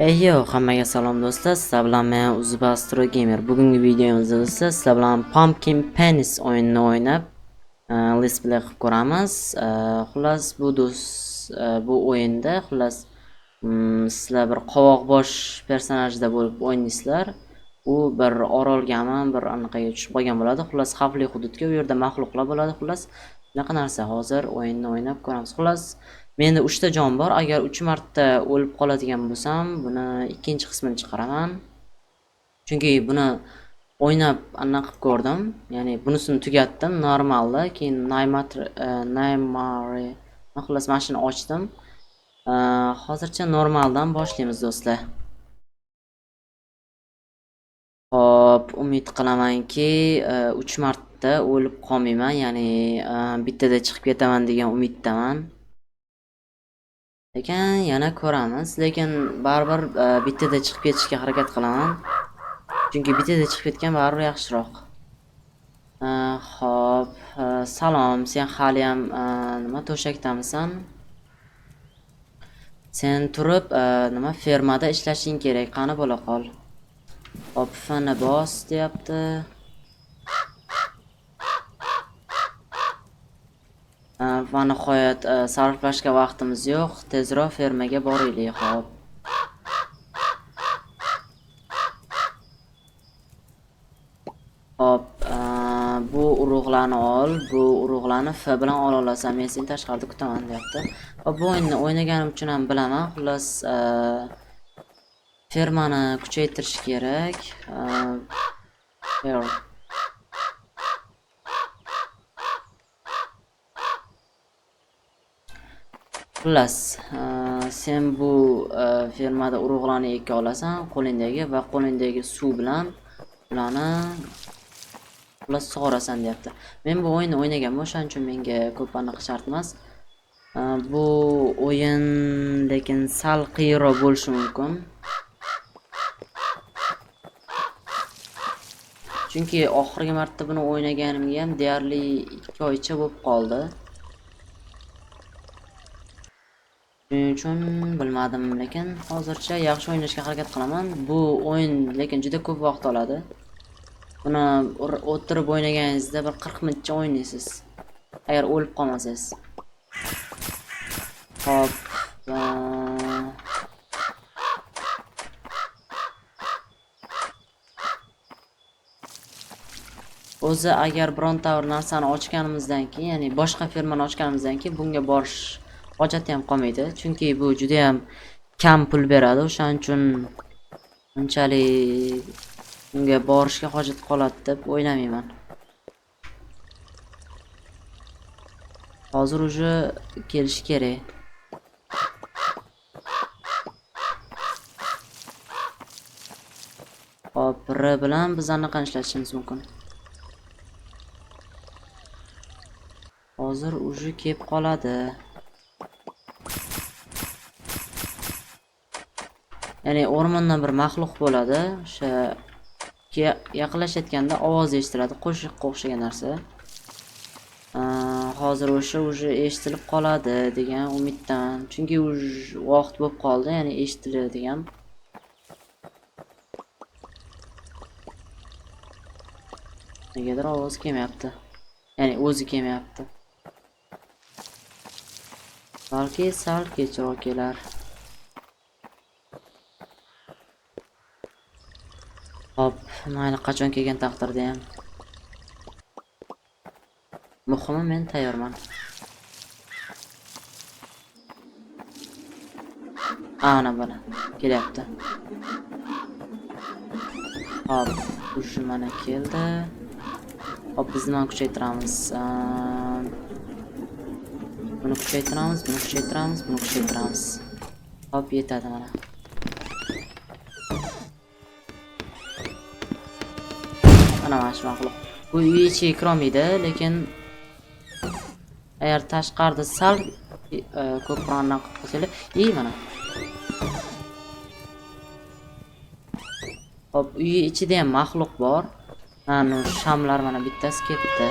Yo, hammaga salom do'stlar. Sizlar bilan men Uzbastro Gamer. Bugungi videomizda do'stlar sizlar bilan Pumpkin Penis o'yinini o'ynab let's play qilib ko'ramiz. Xullas bu o'yinda sizlar bir qovoqbosh personajda bo'lib o'ynaysizlar. U bir orolgami, bir anaqaga tushib qolgan bo'ladi. Xullas xavfli hududga, u yerda maxluqlar bo'ladi. Xullas shunaqa narsa. Hozir o'yinni o'ynab ko'ramiz. Xullas menda 3 ta jon bor. Agar 3 marta o'lib qoladigan bo'lsam, buni ikkinchi qismini chiqaraman. Chunki buni o'ynab anaqa qilib ko'rdim. Ya'ni bunisini tugatdim normalda, keyin Nightmare xullas mana shuni ochdim. Hozircha normaldan boshlaymiz do'stlar. Hop, umid qilamanki 3 marta o'lib qolmayman, ya'ni bittada chiqib ketaman degan umiddaman. Lekin yana ko'ramiz, lekin baribir bittada chiqib ketishga harakat qilaman. Chunki bittada chiqib ketgan baribir yaxshiroq. Hop, salom, sen hali ham nima to'shakdamisan? Sen turib nima fermada ishlashing kerak, qani bo'la qol. Hop, fani bos deyapti. Va nihoyat sarflashga vaqtimiz yo'q. Tezroq fermaga boraylik, hop. Hop, bu urug'larni ol, bu urug'larni F bilan ola olasan. Men seni tashqarida kutaman, deyapti. Hop, bu o'yinni o'ynaganim uchun ham bilaman. Xullas, fermani kuchaytirish kerak. Xullas, sen bu fermada urug'larni eka olasan, qo'lingdagi va qo'lingdagi suv bilan ularni xullas sug'orasan, deyapti. Men bu o'yinni o'ynaganman, o'shaning uchun menga ko'p aniq shart emas. Bu o'yin lekin sal qiyinroq bo'lishi mumkin. Chunki oxirgi marta buni o'ynaganimga ham deyarli 2 oycha bo'lib qoldi. Shuning uchun bilmadim, lekin hozircha yaxshi o'ynashga harakat qilaman. Bu o'yin lekin juda ko'p vaqt oladi. Buni o'tirib o'ynaganingizda bir 40 minutcha o'ynaysiz. Agar o'lib qolmasangiz. Hop. O'zi agar bironta bir narsani ochganimizdan keyin, ya'ni boshqa fermani ochganimizdan keyin bunga borish hojati ham qolmaydi. Chunki bu juda ham kam pul beradi. O'shaning uchun unchalik unga borishga hojat qoladi deb o'ylamayman. Hozir uje kelish kerak. Hop, R bilan biz anaqa ishlatishimiz mumkin. Hozir uje kelib qoladi. Ya'ni o'rmondan bir maxluq bo'ladi. O'sha yaqinlashayotganda ovoz eshitiladi, qo'shiqqa o'xshagan narsa. Hozir o'sha uje eshitilib qoladi degan umiddaman. Chunki vaqt bo'lib qoldi, ya'ni eshitiladigan. Negadir ovoz kelmayapti. Ya'ni o'zi kelmayapti. Balki sal kechroq kelar. Hop, mayli qachon kelgan taqdirda ham. Muhimi men tayyorman. Ana bana kelyapti. Hop, shu mana keldi. Hop, biz nima kuchaytiramiz? Buni kuchaytiramiz, buni kuchaytiramiz, buni kuchaytiramiz. Hop, yetadi mana. Ana mana shu maxluq. Bu uy ichiga kirolmaydi, lekin agar tashqarida sal ko'proq anaqa qilsanglar, mana. Hop, uy ichida ham maxluq bor. Mana shamlar mana bittasi ketdi.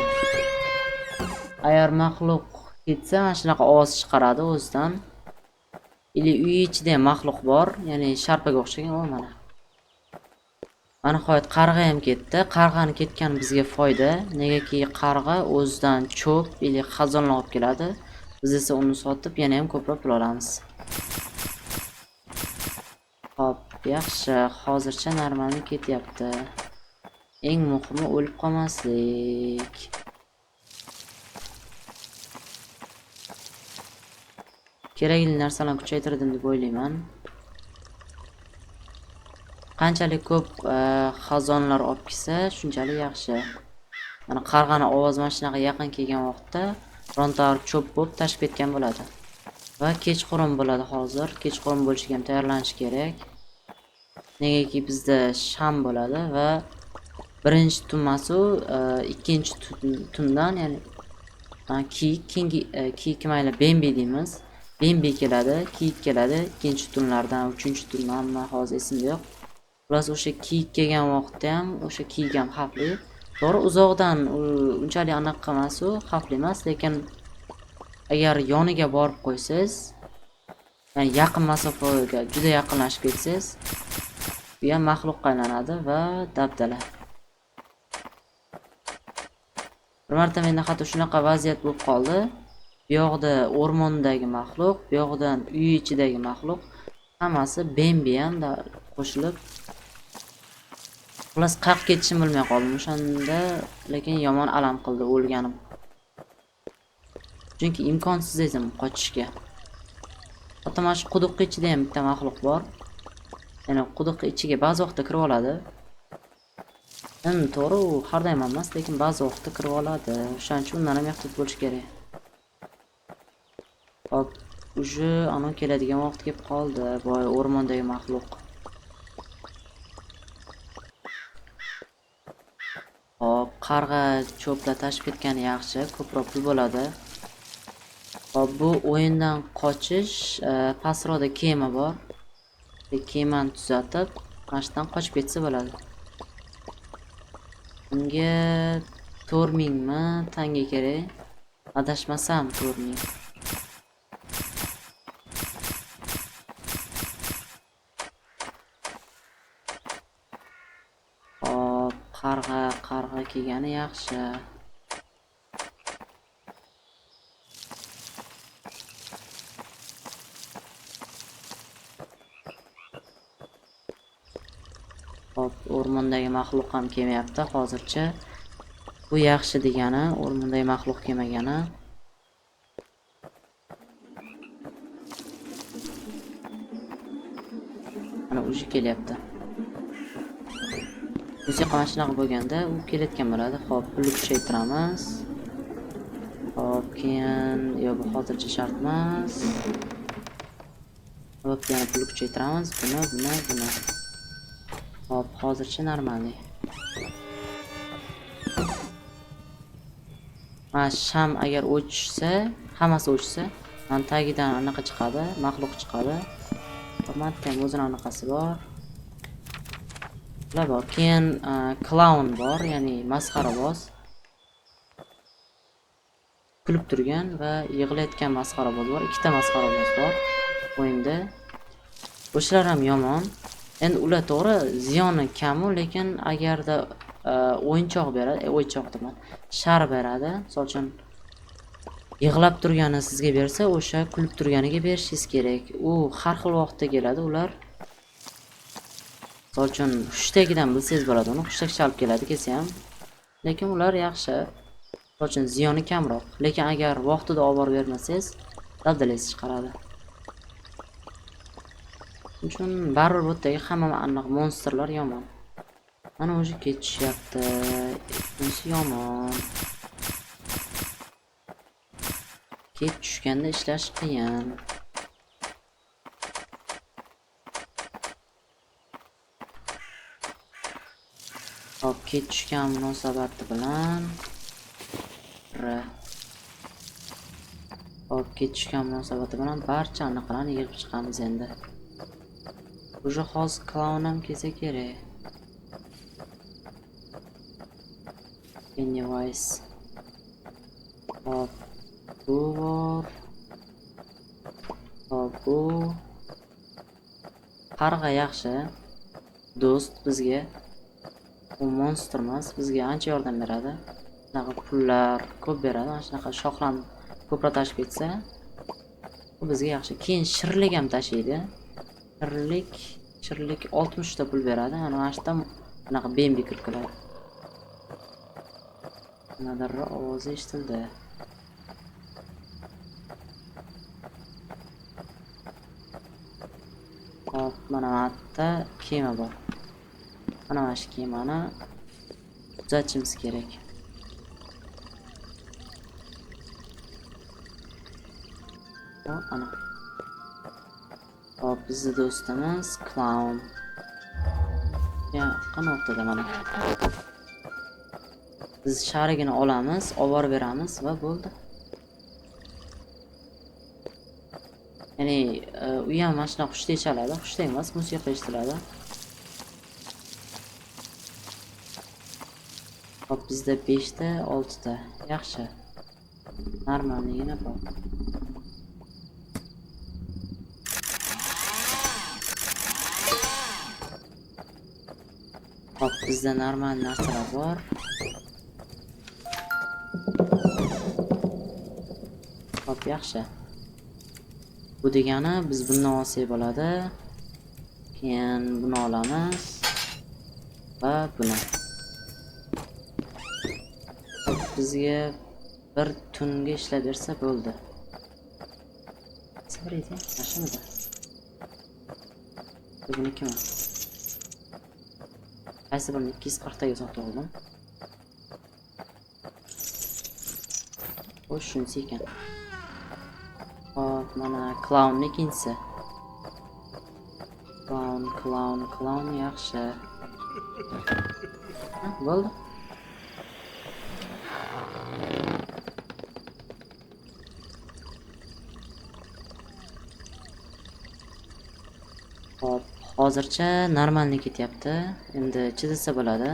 Agar maxluq ketsa, mana shunaqa ovoz chiqaradi o'zidan. Ili uy ichida ham maxluq bor, ya'ni sharpaga o'xshagan o mana. Mana nihoyat qarg'a ham ketdi. Qarg'ani ketgani bizga foyda, negaki qarg'a o'zidan cho'p ili xazonlar olib keladi. Biz esa uni sotib yana ham ko'proq pul olamiz. Hop, yaxshi, hozircha normalni ketyapti. Eng muhimi o'lib qolmaslik. Kerakli narsalarni kuchaytirdim deb o'ylayman. Qanchalik ko'p xazonlar olib kelsa, shunchalik yaxshi. Mana qarg'ani ovoz mashinaga yaqin kelgan vaqtda rontar cho'p bo'lib tashib ketgan bo'ladi. Va kechqurun bo'ladi hozir. Kechqurun bo'lishiga ham tayyorlanish kerak. Negaki bizda sham bo'ladi va birinchi tunmasu ikkinchi tundan, ya'ni kiyik mayli Bembi deymiz. Bembi keladi, kiyik keladi, ikkinchi tunlardan, uchinchi tundan hozir esimda yo'q. Plus o'sha kiyik kelgan vaqtda ham o'sha kiyik ham xavfli. To'g'ri, uzoqdan unchalik anaqa emas u, xavfli emas, lekin agar yoniga borib qo'ysangiz, ya'ni yaqin masofaga juda yaqinlashib ketsangiz, bu ham maxluqqa aylanadi va dabdala. Bir marta menda hatto shunaqa vaziyat bo'lib qoldi. Bu yoqda o'rmondagi maxluq, bu yoqdan uy ichidagi maxluq, hammasi Bembi ham qo'shilib xullas qayerga ketishimni bilmay qoldim o'shanda, lekin yomon alam qildi o'lganim. Chunki imkonsiz edim qochishga. Hatto mana shu quduq ichida ham bitta maxluq bor. Ya'ni quduq ichiga ba'zi vaqtda kirib oladi. To'g'ri, u har doim emas, lekin ba'zi vaqtda kirib oladi. O'shaning uchun undan ham ehtiyot bo'lish kerak. Hop, uje ana keladigan vaqt kelib qoldi. Voy, o'rmondagi maxluq. Hop, qarg'a cho'plar tashib ketgani yaxshi, ko'proq pul bo'ladi. Hop, bu o'yindan qochish, pastroqda kema bor. Kemani tuzatib, mashdan qochib ketsa bo'ladi. Unga 4000 mi tanga kerak. Adashmasam 4000. Hop, qarg'a kelgani yaxshi. Hop, o'rmondagi maxluq ham kelmayapti hozircha. Bu yaxshi degani, o'rmondagi maxluq kelmagani. Mana o'zi kelyapti. Musiqa mashinaga bo'lganda u kelayotgan bo'ladi. Hop, pulni kuchaytiramiz. Hop, keyin bu hozircha shart emas. Hop, yana pulni kuchaytiramiz. Buni. Hop, hozircha normalniy. Mana sham agar o'chsa, hammasi o'chsa, mana tagidan anaqa chiqadi, maxluq chiqadi. Mana ham o'zining anaqasi bor. Bular bor. Keyin clown bor, ya'ni masxaraboz. Kulib turgan va yig'layotgan masxaraboz bor. Ikkita masxaraboz bor o'yinda. O'shalar ham yomon. Endi ular to'g'ri ziyoni kam, lekin agarda o'yinchoq beradi, o'yinchoq deman, shar beradi. Misol uchun yig'lab turgani sizga bersa, o'sha kulib turganiga berishingiz kerak. U har xil vaqtda keladi ular. Misol uchun hushtagidan bilsangiz bo'ladi, uni hushtak chalib keladi kelsa ham. Lekin ular yaxshi. Misol uchun ziyoni kamroq, lekin agar vaqtida olib borib bermasangiz, dabdalangiz chiqaradi. Uchun baribir bu yerdagi hamma aniq monsterlar yomon. Mana o'zi ketishyapti. Bunisi yomon. Ket tushganda ishlash qiyin. Hop, ket tushgan munosabati bilan Hop, ket tushgan munosabati bilan barcha aniqlarni yig'ib chiqamiz endi. Уже hozir clown ham kelsa kerak. Pennywise. Hop, bu bor. Hop, bu qarg'a yaxshi do'st bizga. U monster emas, bizga ancha yordam beradi. Bunaqa pullar ko'p beradi. Mana shunaqa shoxlarni ko'proq tashib ketsa, bu bizga yaxshi. Keyin shirlik ham tashiydi. Shirlik 60 ta pul beradi. Mana shu yerda bunaqa bembi kirib keladi. Nimadir ovozi eshitildi. Hop, mana bu yerda kema bor. Mana shu kemani tuzatishimiz kerak. Hop, ana. Hop, bizni do'stimiz Clown. Ya, qanotda mana. Biz sharigini olamiz, olib beramiz va bo'ldi. Ya'ni u ham mana shuna xushlik chaladi, xushlik emas, musiqa eshitiladi. Hop, bizda 5 ta, 6 ta. Yaxshi. Normalligina bor. Hop, bizda normal narsalar bor. Hop, yaxshi. Bu degani biz bundan olsak bo'ladi. Keyin buni olamiz va buni. Bizga bir tunga ishlab bersa bo'ldi. Sabraydi, mashinada. Bugün kimi? Qaysi birini 240 taga sotib oldim. O shunisi ekan. Hop, mana Clown ikincisi. Clown yaxshi. Bo'ldi. Hop, hozircha normalni ketyapti. Endi chidasa bo'ladi.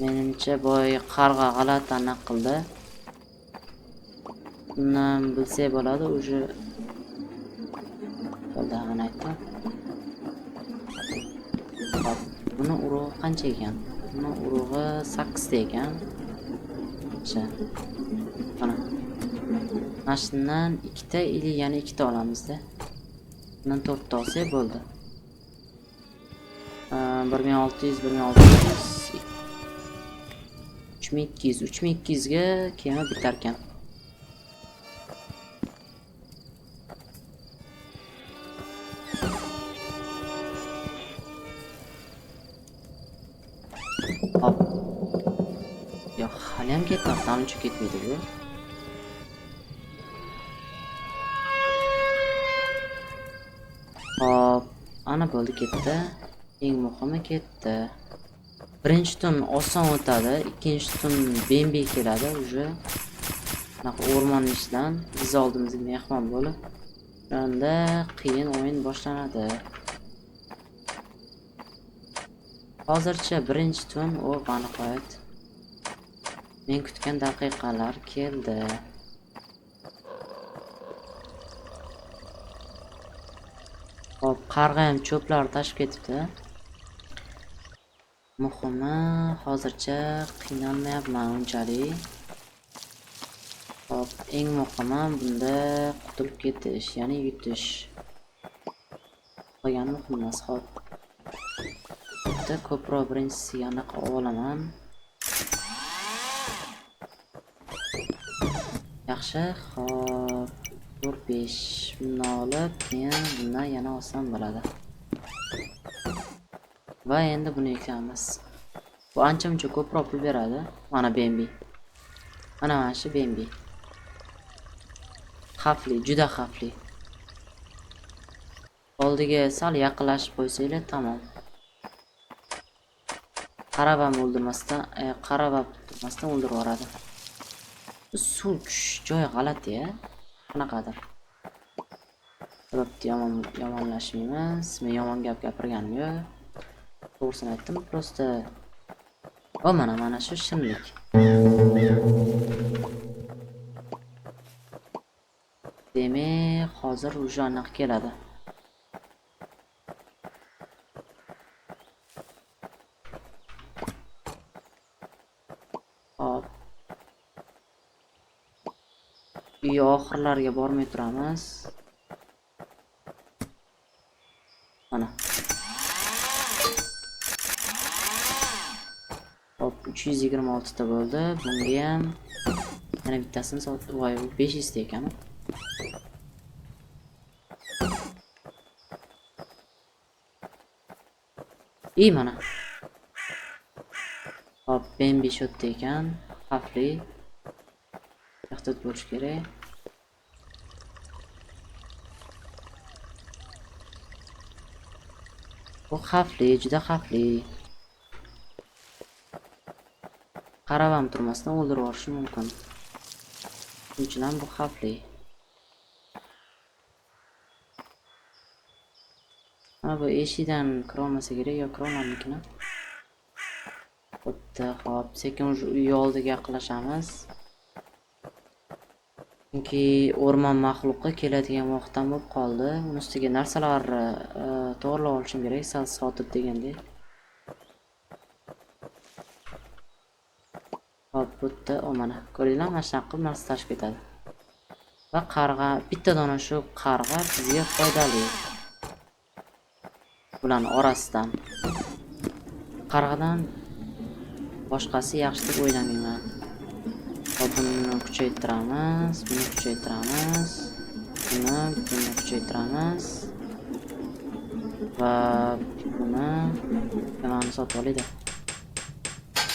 Menimcha boy qarg'a g'alatani qildi. Bundan bilsak bo'ladi, уже bo'ldi, ana aytdim. Hop, buni urug'i qancha ekan? Buni urug'i 8 ta ekan. Mana. Mashinadan 2 ta ili yana 2 ta olamizda. Bundan 4 ta olsak bo'ldi. 1600 3200 ga kema bitar ekan. Hop. Yo'q, hali ham ketmoqda, ancha ketmaydi bu. Hop, ana bo'ldi, ketdi. Eng muhimi ketdi. Birinchi tun oson o'tadi, ikkinchi tun bembe keladi уже. Bunaqa o'rmon ishdan biz oldimizga mehmon bo'lib, shunda qiyin o'yin boshlanadi. Hozircha birinchi tun o banihoyat men kutgan daqiqalar keldi. Hop, qarg'a ham cho'plar tashib ketibdi. Muhimi hozircha qiynalmayapman unchalik. Hop, eng muhimi bunda qutulib ketish, ya'ni yutish. Qolgani muhim emas. Hop. Bitta ko'proq birinchisi anaqa olaman. Yaxshi, hop. 4-5 bundan olib, keyin bundan yana olsam bo'ladi. Va endi buni ekamiz. Bu ancha-muncha ko'proq pul beradi. Mana bembi. Mana shu bembi. Xavfli, juda xavfli. Oldiga sal yaqinlashib qo'ysanglar tamom. Qarab ham o'ldirmasdan, o'ldirib yuboradi. Suv joyi g'alati-ya. Qanaqadir. Robotni yomonlashmaymiz. Men yomon gap gapirganim yo'q. To'g'risini aytdim, prosta. O mana shu shirinlik. Demak, hozir уже aniq keladi. Hop. Uy oxirlariga bormay turamiz. Mana. Hop, 326 ta bo'ldi. Bunga ham yana bittasini sotib, voy, 500 ta ekan. İyi mana. Hop, Bambi shotda ekan. Xavfli. Ehtiyot bo'lish kerak. Bu xavfli, juda xavfli. Qarab ham turmasdan o'ldirib yuborishi mumkin. Shuning uchun ham bu xavfli. Mana bu eshikdan kira olmasa kerak, yo kira olamikmi? Bitta, hop, sekin uy oldiga yaqinlashamiz. Chunki o'rmon maxluqi keladigan vaqtdan bo'lib qoldi. Uni ustiga narsalarni to'g'rilab olishim kerak, sotib degandek. Hop, bitta, mana ko'ringlar, mana shunaqa qilib narsa tashib ketadi. Va qarg'a, bitta dona shu qarg'a bizga foydali. Bularni orasidan. Qarg'adan boshqasi yaxshi deb o'ylamayman. Buni kuchaytiramiz, buni kuchaytiramiz, buni kuchaytiramiz va buni nimani sotib olaydi.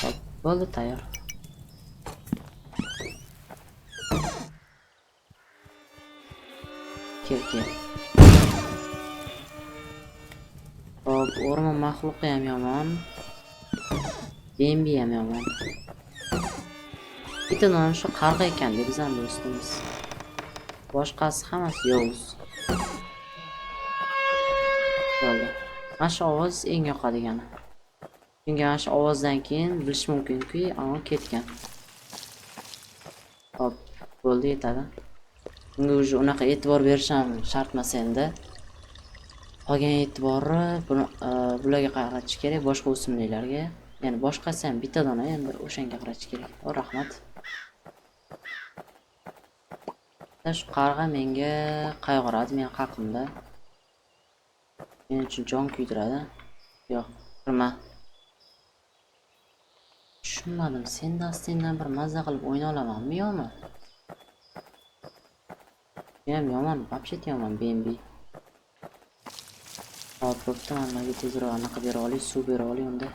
Hop, bo'ldi, tayyor. Kel. Hop, o'rmon maxluqi ham yomon. Bambi ham yomon. Bitta non shu qarg'a ekan deb bizdan do'stimiz. Boshqasi hammasi yovuz. Bo'ldi. Mana shu ovoz eng yoqadigani. Chunki mana shu ovozdan keyin bilish mumkinki, aniq ketgan. Hop, bo'ldi, yetadi. Bunga уже unaqa e'tibor berish ham shart emas endi. Qolgan e'tiborni bularga qaratish kerak, boshqa o'simliklarga. Ya'ni boshqasi ham bitta dona, endi o'shanga qaratish kerak. O, rahmat. Shu qarg'a menga qayg'uradi men haqimda. Men uchun jon kuydiradi. Yo'q, kirma. Tushunmadim, sen dastingdan bir mazza qilib o'yna olamanmi yo'qmi? Men yomon, вообще yomon Bambi. Hop, bo'pti, manlarga tezroq anaqa bera olay, suv bera olay unda.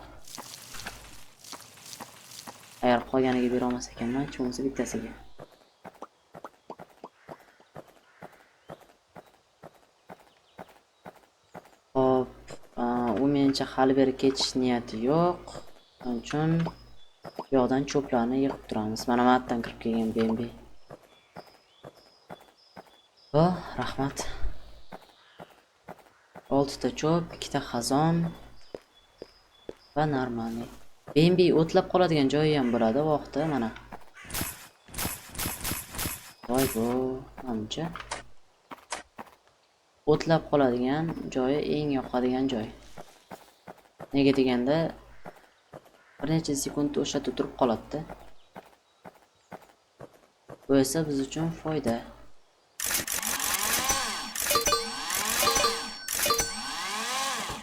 Agar qolganiga bera olmas ekanman, chunki bittasiga. Hop, u mencha hali beri ketish niyati yo'q. Shuning uchun bu yoqdan cho'plarni yig'ib turamiz. Mana bu yerdan kirib kelgan Bambi. Oh, rahmat. 6 ta cho'p, 2 ta xazon va normalniy. Bambi o'tlab qoladigan joyi ham bo'ladi vaqtda, mana. Voy bu, menimcha o'tlab qoladigan joyi eng yoqadigan joy. Nega deganda bir necha sekund o'sha yerda turib qoladi-da. Bu esa biz uchun foyda.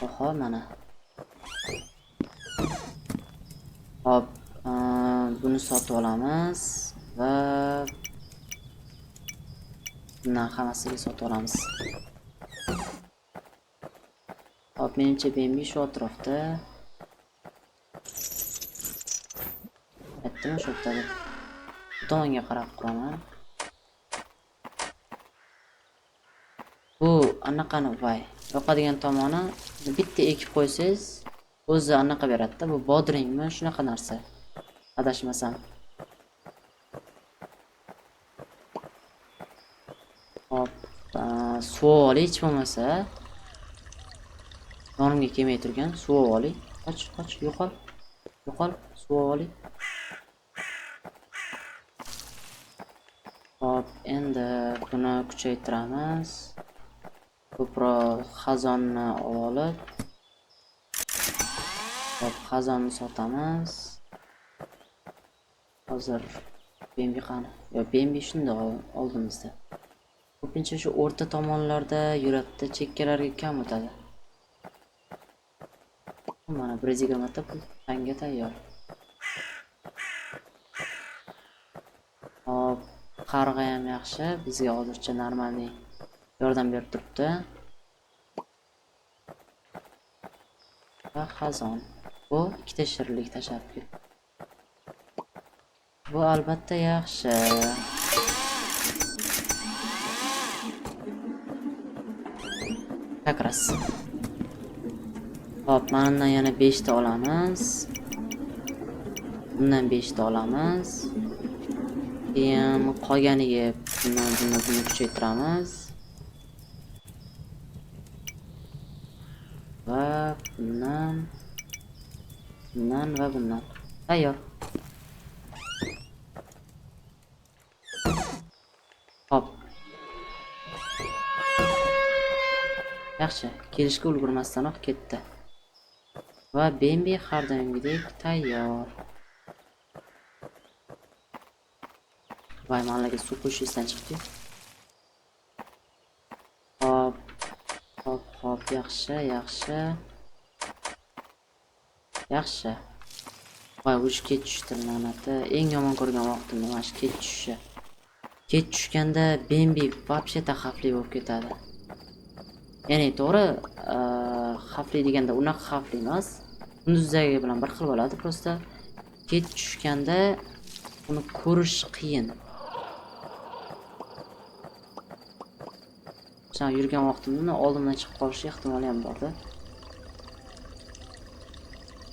Oho, mana. Hop, buni sotib olamiz va bundan hammasiga sotib olamiz. Hop, menimcha Bambi shu atrofda. Aytdim shu yerda. Tomonga qarab quraman. Bu anaqani voy, yoqadigan tomoni bitta ekib qo'ysangiz, o'zi anaqa beradi-da. Bu bodringmi, shunaqa narsa. Adashmasam. Hop, suv olay hech bo'lmasa. Yonimga kelmay turgan suv olay. Qoch, yo'qol. Suv olay. endi buni kuchaytiramiz. Ko'proq xazonni olib, xazonni sotamiz. Hozir Bembi qani? Yo, Bembi shundoq oldimizda. Ko'pincha shu o'rta tomonlarda yuradi, chekkalarga kam o'tadi. Mana 120 ta pul tanga tayyor. Hop, qarg'a ham yaxshi, bizga hozircha normalniy yordam berib turibdi. Va xazon. Bu ikkita shirinlik tashlab ket. Bu albatta yaxshi. Takras. Hop, mendan yana 5 ta olamiz. Bundan 5 ta olamiz. Keyin qolganiga buni kuchaytiramiz. Va bundan va bundan. Tayyor. Hop. Yaxshi, kelishga ulgurmasdanoq ketdi. Va Bembi har doimgidek tayyor. Voy, menlarga suv qo'yish esdan chiqdi. Hop, yaxshi. Yaxshi. Voy, uch ket tushdi la'nati. Eng yomon ko'rgan vaqtim mana shu ket tushishi. Ket tushganda Bembi вообще xavfli bo'lib ketadi. Ya'ni to'g'ri, xavfli deganda unaqa xavfli emas. Kunduzdagi bilan bir xil bo'ladi, prosta ket tushganda uni ko'rish qiyin. Sen yurgan vaqtimda oldimdan chiqib qolish ehtimoli ham bor-da.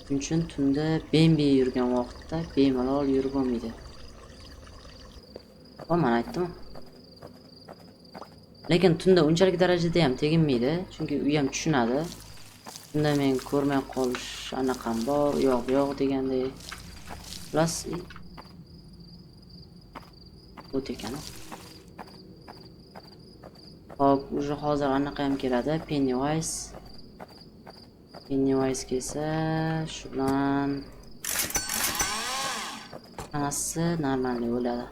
Shuning uchun tunda Bembi yurgan vaqtda bemalol yurib bo'lmaydi. Men aytdim. Lekin tunda unchalik darajada ham teginmaydi, chunki u ham tushunadi. Tunda men ko'rmay qolish anaqam bor, yo'q degandek. Plus o't ekan. Hop, уже hozir anaqa ham keladi, Pennywise kelsa, shu bilan hammasi normalniy bo'ladi.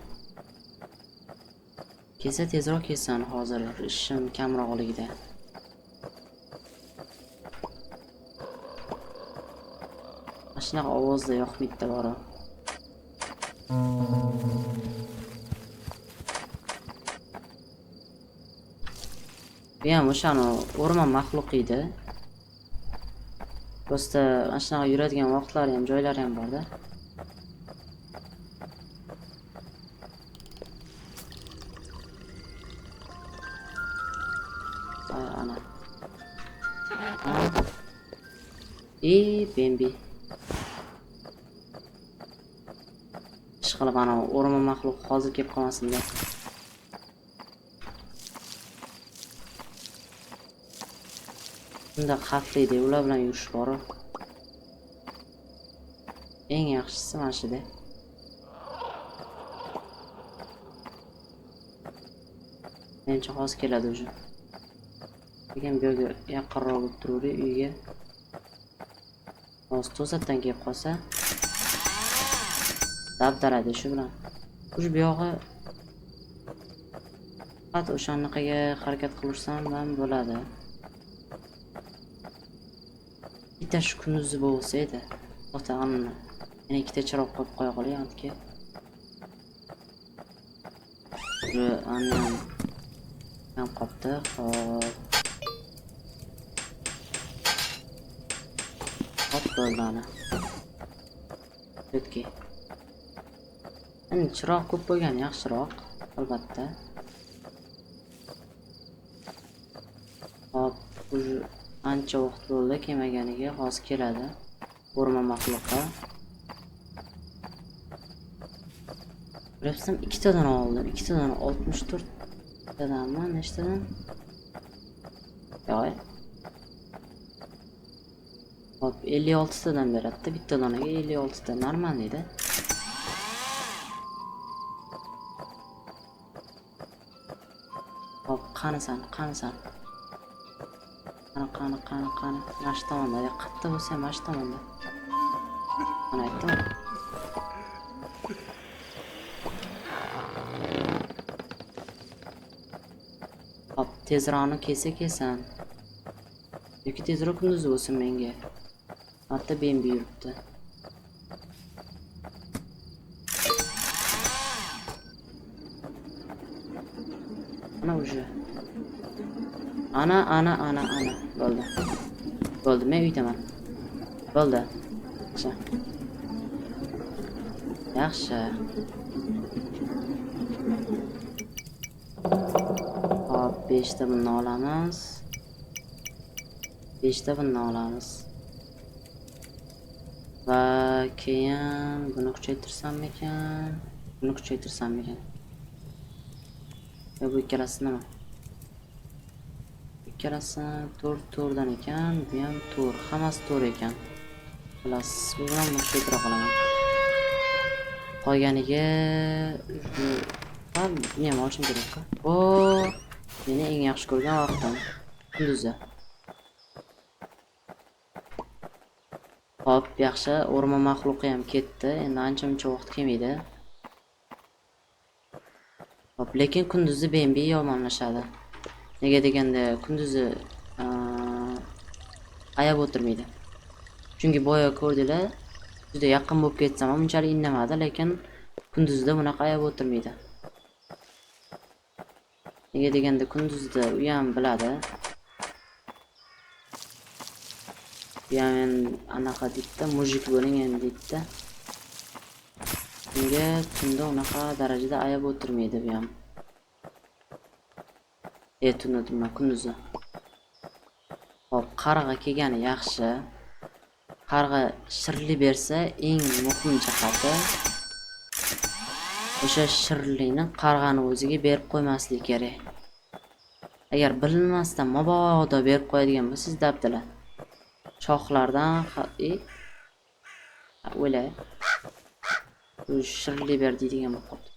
Kelsa tezroq kelsin, hozir ishim kamroqligida. Mashina ovozda yoqmaydi bora. Bu ham o'shani o'rmon maxluqi edi. Prosta mashinaga yuradigan vaqtlari ham, joylari ham bor-da. Ana. Bembi. Ishqilib ana o'rmon maxluq hozir kelib qolmasin-da. Bunda xavfli deb ular bilan yurish bor. Eng yaxshisi mana shuda. Menimcha hozir keladi o'sha. Lekin bu yerga yaqinroq bo'lib turuvdi uyga. Hozir to'satdan kelib qolsa, dabdaradi shu bilan. Ush bu yog'i faqat o'shanaqaga harakat qilursam ham bo'ladi. Bitta shu kunduzi bo'lsa edi. To'xtag'anni. Yana ikkita chiroq qo'yib qo'ya qolayapti. Ham qopdi. Hop bo'ldi ana. O'tki. Endi chiroq ko'p bo'lgan yaxshiroq, albatta. Hop, ancha vaqt bo'ldi kelmaganiga, hozir keladi. O'rmon maxluqqa. Bilsam ikkitadan oldim. Ikkitadan 64 tadanmi, nechtadan? Yo'q. Hop, 56 tadan beradi. Bitta donaga 56 ta normalniy-da. qanisan? Qani. Mana shu tomonda, qayerda bo'lsa ham mana shu tomonda. Mana aytdim. Hop, tezroqni kelsan. Yoki tezroq kunduz bo'lsin menga. Hatta bembi yuribdi. Ana уже. Ana. Bo'ldi, men uydaman. Bo'ldi. Yaxshi. Hop, 5 ta bunni olamiz. 5 ta bunni olamiz. Va keyin buni kuchaytirsammikan? Ya bu ikkalasi nima? Ikkalasi 4 dan ekan, bu ham 4, hammasi 4 ekan. Xullas, bu bilan kuchaytira qolaman. Qolganiga men ham olishim kerak-ku. O, meni eng yaxshi ko'rgan vaqtim kunduzi. Hop, yaxshi, o'rmon maxluqi ham ketdi. Endi ancha-muncha vaqt kelmaydi. Hop, lekin kunduzi bembi yomonlashadi. Nega deganda kunduzi ayab o'tirmaydi. Chunki boya ko'rdinglar, juda yaqin bo'lib ketsam ham unchalik indamadi, lekin kunduzda bunaqa ayab o'tirmaydi. Nega deganda kunduzda u ham biladi. Yani anaqa deydi, mujik bo'ling endi deydi. Bunga tunda unaqa darajada ayab o'tirmaydi bu ham. Tunda nima kunduzi. Hop, qarg'a kelgani yaxshi. Qarg'a shirli bersa eng muhim jihati o'sha shirlikni qarg'ani o'ziga berib qo'ymaslik kerak. Agar bilinmasdan mabodo berib qo'yadigan bo'lsangiz dabdala. Shoxlardan o'la shirli ber deydigan bo'lib qoldi.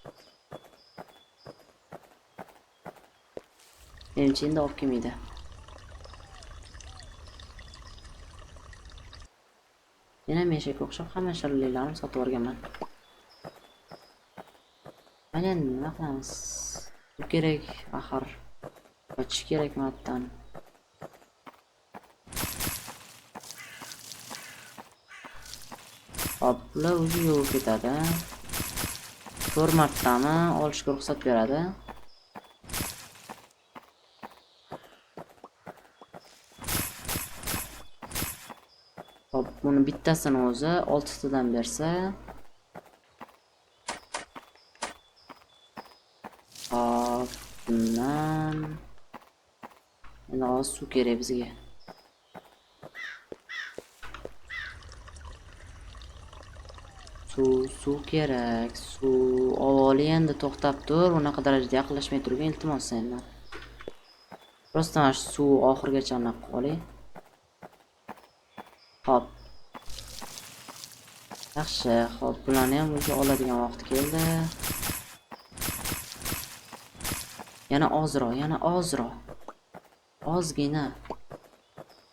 Menimcha endi olib kelmaydi. Yana meshakka o'xshab hamma shirliklarni sotib olganman. Mana nima qilamiz? Bu kerak axir. Qochish kerak mattan. Hop, bular o'zi yo'q ketadi. 4 martami olishga ruxsat beradi. Hop, buni bittasini o'zi 6 tadan bersa. Hop, bundan endi oz suv kerak bizga. Suv kerak. Suv avvali endi to'xtab tur, unaqa darajada yaqinlashmay turgan iltimos sendan. Prosta mana shu suv oxirgacha aniq qoling. Hop. Yaxshi, hop, bularni ham o'zi oladigan vaqt keldi. Yana ozroq. Ozgina.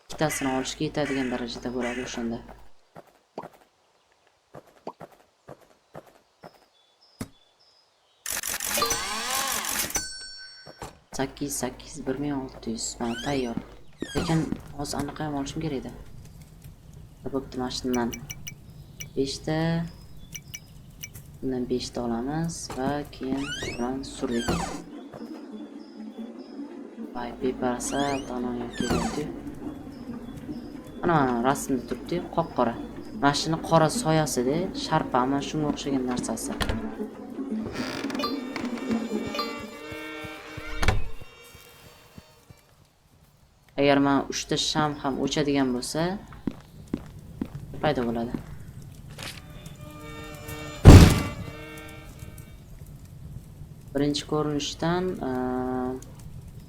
Ikkitasini olishga yetadigan darajada bo'ladi o'shanda. sakkiz 1600 mana tayyor. Lekin hozir aniq ham olishim kerak edi. Bo'pti, mana shundan 5 ta. Bundan 5 ta olamiz va keyin shundan surdik. Voy, beparasa tanonga keldi. Ana rasmda turibdi, qop-qora. Mashina qora soyasida, sharpami shunga o'xshagan narsasi. Agar men 3 ta sham ham o'chadigan bo'lsa, paydo bo'ladi. Birinchi ko'rinishdan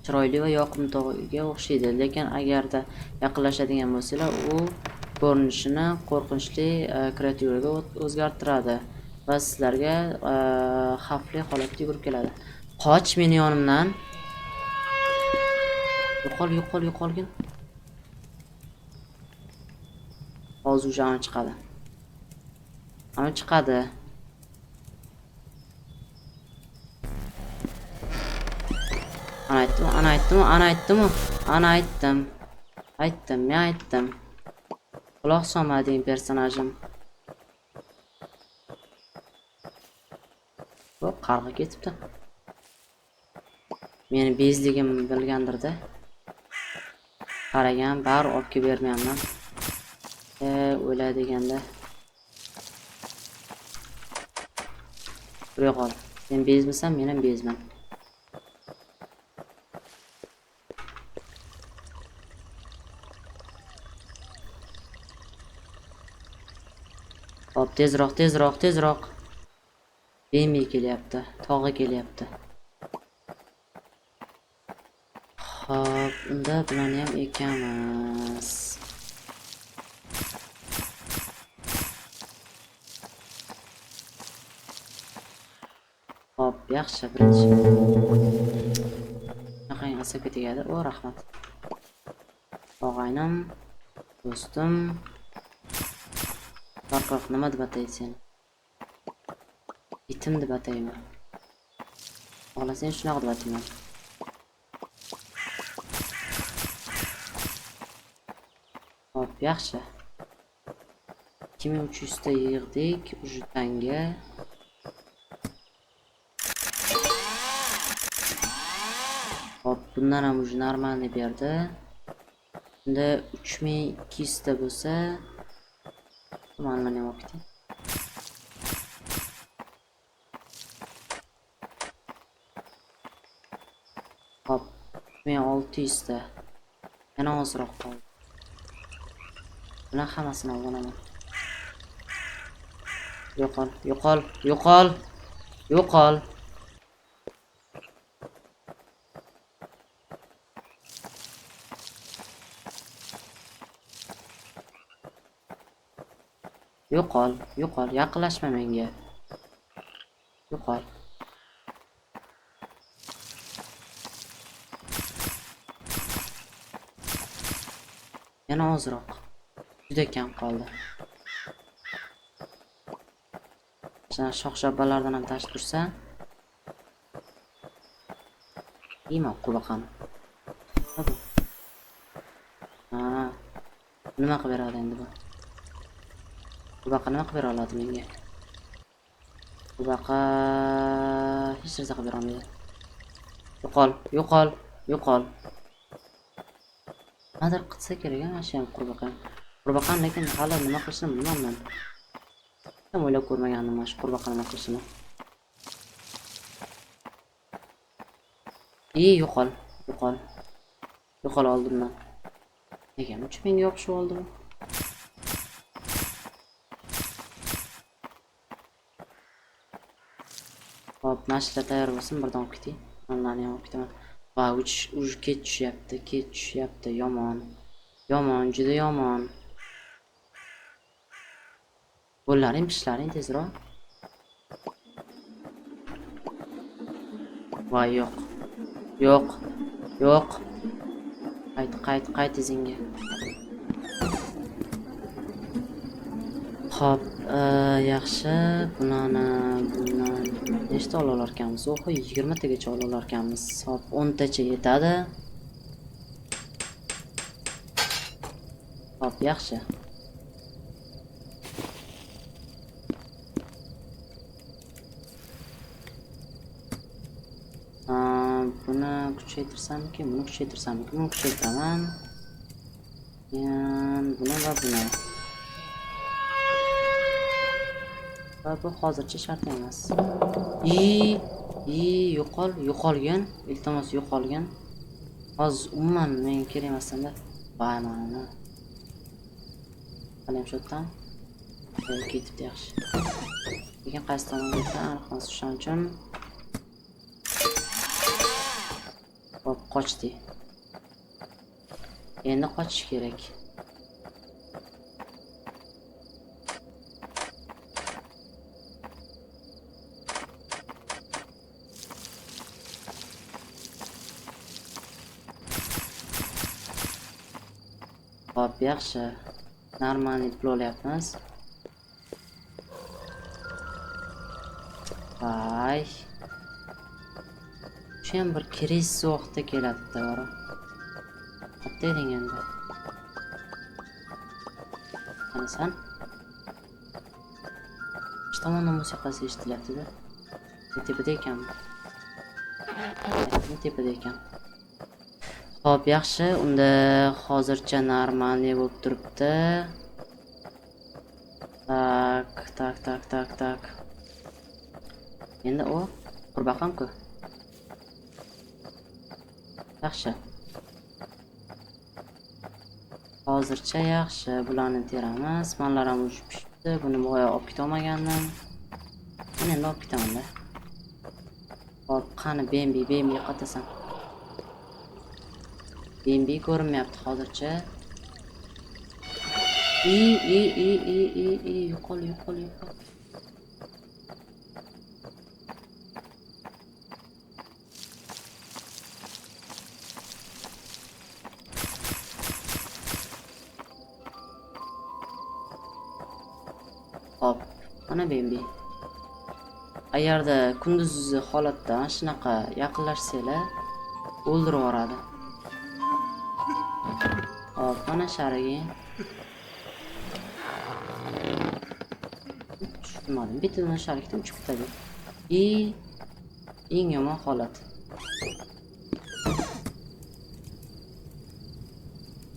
chiroyli va yoqimtoyga o'xshaydi, lekin agarda yaqinlashadigan bo'lsalar, u ko'rinishini qo'rqinchli kreaturaga o'zgartiradi va sizlarga xavfli holatga yugurib keladi. Qoch meni yonimdan. Yo'qolgin. Hozir уже ana chiqadi. Ana chiqadi. Ana aytdim. Quloq solmading personajim. Hop, qarg'a ketibdi. Meni bezligim bilgandirda. Qaragan, bari olib kelib bermayapman. O'la deganda. Buraya qol. Sen bezmisan, men ham bezman. Hop, tezroq. Bemi kelyapti, tog'i kelyapti. Hop, unda bilan ham ekanmiz. Hop, yaxshi, birinchi. Qanaqangi asabga tegadi? O, rahmat. Og'aynim, do'stim. Farqroq nima deb ataysan? Itim deb atayman. Xohlasang shunaqa deb atayman. Hop, yaxshi. 2300 ta yig'dik ujtanga. Hop, bundan ham uj normalni berdi. Bunda 3200 ta bo'lsa, manlarni ham olib keting. Hop, 3600 ta. Yana ozroq qoldi. Buni hammasini olaman. Yo'qol. Yo'qol, yaqinlashma menga. Yo'qol. Yana ozroq. Juda kam qoldi. Sana shox-shabbalardan ham tashib tursa. Nima qulaqani? Nima qilib beradi endi bu? Qubaqa nima qilib bera oladi menga? Qubaqa hech narsa qilib bera olmaydi. Yo'qol. Nimadir qilsa kerak mana shu ham qubaqa. Qurbaqani lekin hali nima qilishini bilmayman. Ham o'ylab ko'rmagandim mana shu qurbaqani nima qilishini. Yo'qol oldimdan. Nega uch menga yopishib oldi bu? Hop, mashina tayyor bo'lsin, birdan olib keting. Manlarni ham olib ketaman. Va uj ketishyapti, yomon. Juda yomon. Qo'llaring pishlaring tezroq. Voy, yo'q. Qayt izingga. Hop, yaxshi. Bunani nechta olar ekanmiz? Oxo, 20 tagacha olar ekanmiz. Hop, 10 tacha yetadi. Hop, yaxshi. Buni kuchaytirsamki, buni kuchaytiraman. Buni va buni. Bu hozircha shart emas. Yo'qolgan. Iltimos yo'qolgan. Hozir umuman menga kerak emasda. Voy mana. Qalam shotdan. Ketibdi yaxshi. Lekin qaysi tomonga aniqmas shuning uchun. Hop, qochdi. Endi qochish kerak. Hop, yaxshi. Normalniy pul olyapmiz. Vay. Shu ham bir kriz vaqtda keladi, to'g'ri. Qatda eding endi. Mana sen. Shu tomondan musiqasi eshitilyapti-da. Tepada ekanmi? Tepada ekan. Hop, yaxshi. Unda hozircha normalniy bo'lib turibdi. Tak. Endi o qurbaqam-ku. Yaxshi. Hozircha yaxshi. Bularni teramiz. Manlar ham ushib pishdi. Buni boya olib keta olmagandim. Men endi olib ketaman-da. Hop, qani Bembi qatasan. Bembi ko'rinmayapti hozircha. Yo'qol. Hop, mana Bembi. Agarda kunduzi holatda shunaqa yaqinlashsanglar, o'ldirib yuboradi. Hop, mana sharigi. Tushunmadim. Bittadan sharikdan uchib ketadi. Eng yomon holat.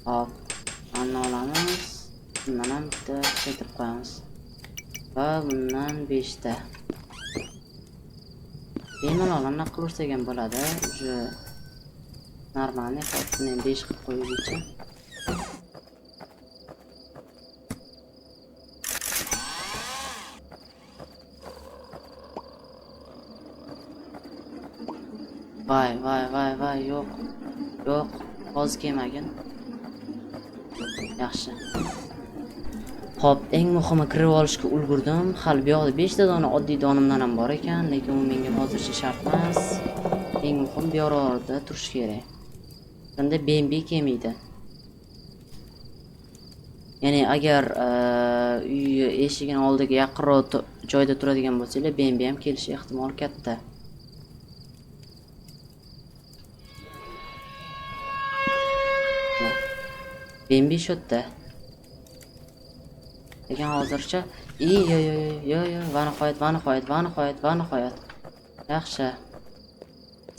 Hop, mana olamiz. Bundan ham bitta keltirib qo'yamiz. Va bundan 5 ta. Bemalol anaqa qilaversak ham bo'ladi. Уже normalniy hopni 5 qilib qo'yguncha. Vay, yo'q. Hozir kelmagin. Yaxshi. Hop, eng muhimi kirib olishga ulgurdim. Hali bu yoqda 5 ta dona oddiy donimdan ham bor ekan, lekin u menga hozircha shart emas. Eng muhim bu yerda turish kerak. Bunda Bembi kelmaydi. Ya'ni agar uy eshigini oldiga yaqinroq joyda turadigan bo'lsa, Bembi ham kelishi ehtimoli katta. Bembi shotda. Lekin hozircha va nihoyat. Yaxshi.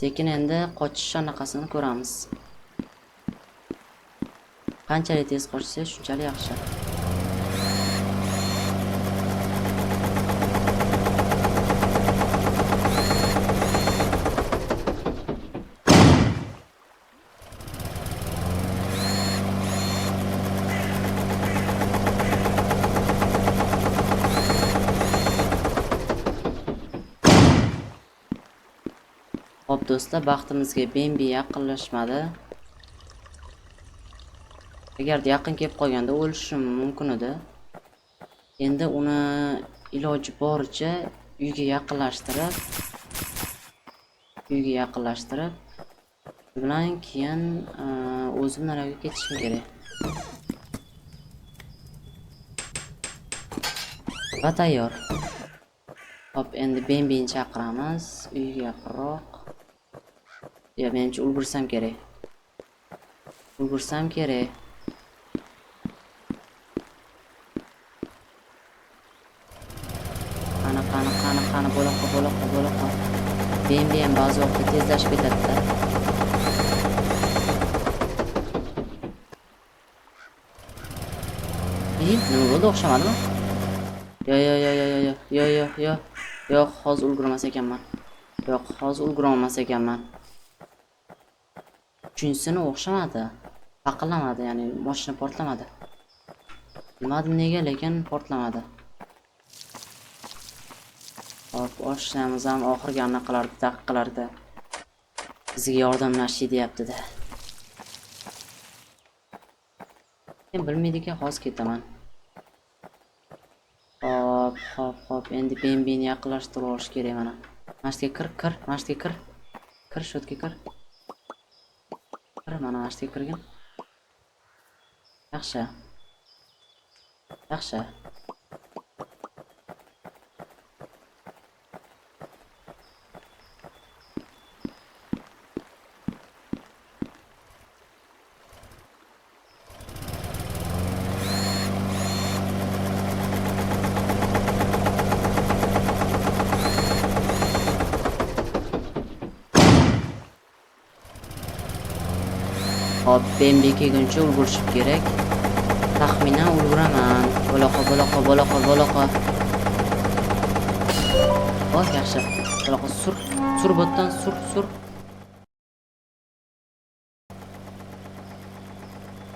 Lekin endi qochish anaqasini ko'ramiz. Qanchalik tez qochsa, shunchalik yaxshi. Hop do'stlar, baxtimizga Bembi yaqinlashmadi. Agar yaqin kelib qolganda o'lishim mumkin edi. Endi uni iloji boricha uyga yaqinlashtirib, bilan keyin o'zim nariga ketishim kerak. Va tayyor. Hop, endi Bembini chaqiramiz, uyga yaqinroq. Ya, menimcha ulgursam kerak. Qani, bo'loqqa. Bembi ham ba'zi vaqtda tezlashib ketadi-da. Nima bo'ldi, o'xshamadimi? Yo'q, hozir ulgurmas ekanman. Uchinchisini o'xshamadi. Paqillamadi, ya'ni mashina portlamadi. Bilmadim nega, lekin portlamadi. Hop, oshnamiz ham oxirgi anaqalarni daqiqalarda bizga yordamlashdi deyapti-da. Men bilmaydi-ki, hozir ketaman. Hop, endi Bembini yaqinlashtirib olish kerak mana. Mashinaga kir. Kir, shotga kir. Mana mashinaga kirgin. Yaxshi. Yaxshi. Hop, BMW'ga kelguncha ulgurishim kerak. Taxminan ulguraman. Bo'loqa. Oh, yaxshi. Bo'loqa sur botdan sur.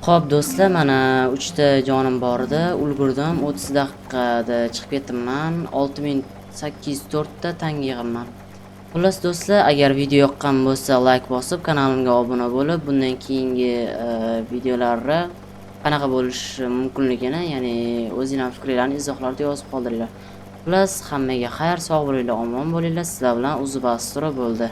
Xo'p do'stlar, mana 3 ta jonim bor edi. Ulgurdim. 30 daqiqada chiqib ketibman. 6804 ta tanga yig'ibman. Xullas do'stlar, agar video yoqqan bo'lsa, like bosib, kanalimga obuna bo'lib, bundan keyingi videolarga qanaqa bo'lishi mumkinligini, ya'ni o'zingizning fikringizni izohlarda yozib qoldiringlar. Xullas, hammaga xayr, sog' bo'linglar, omon bo'linglar. Sizlar bilan Uzib Astro bo'ldi.